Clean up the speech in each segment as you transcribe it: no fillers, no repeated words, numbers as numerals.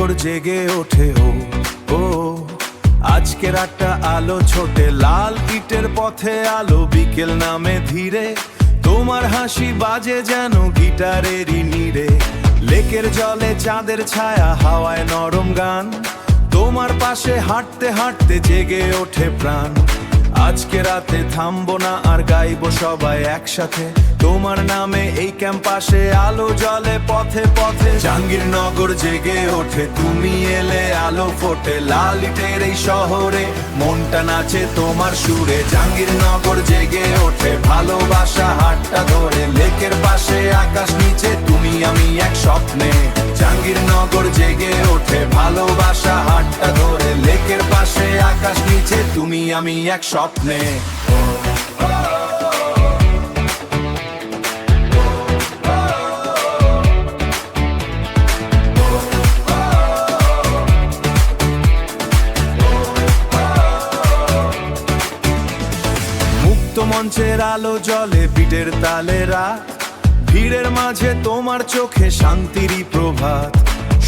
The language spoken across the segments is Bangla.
জাহাঙ্গীরনগর জেগে ওঠে ও আজকে রাতটা আলো ছোটে, লাল ইটের পথে আলো বিকেল নামে ধীরে। তোমার হাসি বাজে যেন গিটারেরই নীড়ে, লেকের জলে চাঁদের ছায়া, হাওয়ায় নরম গান। তোমার পাশে হাঁটতে হাঁটতে জেগে ওঠে প্রাণ। আজকে রাতে থামবো না আর গাইবো সবাই একসাথে, তোমার নামে এই ক্যাম্পাসে আলো জ্বলে পথে পথে। জাহাঙ্গীরনগর জেগে ওঠে, তুমি এলে আলো ফোটে, লাল ইটের এই শহরে মনটা নাচে তোমার সুরে। জাহাঙ্গীরনগর জেগে ওঠে, ভালোবাসা হাতটা ধরে, লেকের পাশে আকাশ নিচে তুমি আমি এক স্বপ্নে। জাহাঙ্গীরনগর জেগে ওঠে, ভালোবাসা হাতটা ধরে, লেকের পাশে আকাশ নিচে তুমি আমি এক স্বপ্নে। মঞ্চের আলো জ্বলে বিটের তালে রাত, ভিড়ের মাঝে তোমার চোখে শান্তিরই প্রভাত।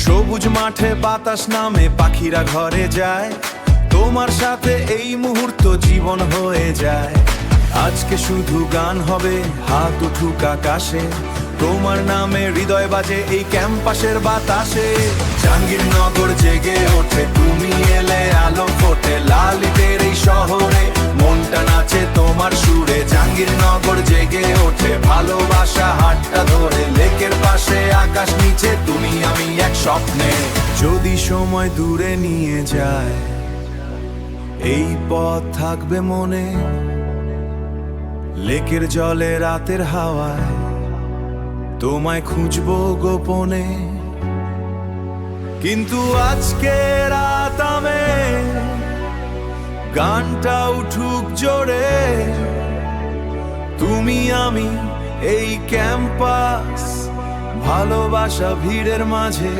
সবুজ মাঠে বাতাস নামে, পাখিরা ঘরে যায়, তোমার সাথে এই মুহূর্ত জীবন হয়ে যায়। আজকে শুধু গান হবে, হাত উঠুক আকাশে, তোমার নামে হৃদয় বাজে এই ক্যাম্পাসের বাতাসে। জাহাঙ্গীরনগর জেগে ওঠে, তুমি এলে আলো ফোটে, লাল ইটের এই শহরে মনটা নাচে তোমার সুরে। জাহাঙ্গীরনগর জেগে ওঠে, ভালোবাসা হাতটা ধরে, লেকের পাশে আকাশ নিচে তুমি আমি এক স্বপ্নে। যদি সময় দূরে নিয়ে যায়, এই পথ থাকবে মনে, লেকের জলে রাতের হাওয়ায় তোমায় খুঁজবো গোপনে। কিন্তু আজকে রাত আমে গানটা উঠুক জোরে, তুমি আমি এই ক্যাম্পাস, ভালোবাসা ভিড়ের মাঝে।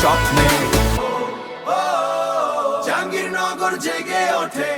স্বপ্নে জাহাঙ্গীরনগর জেগে ওঠে।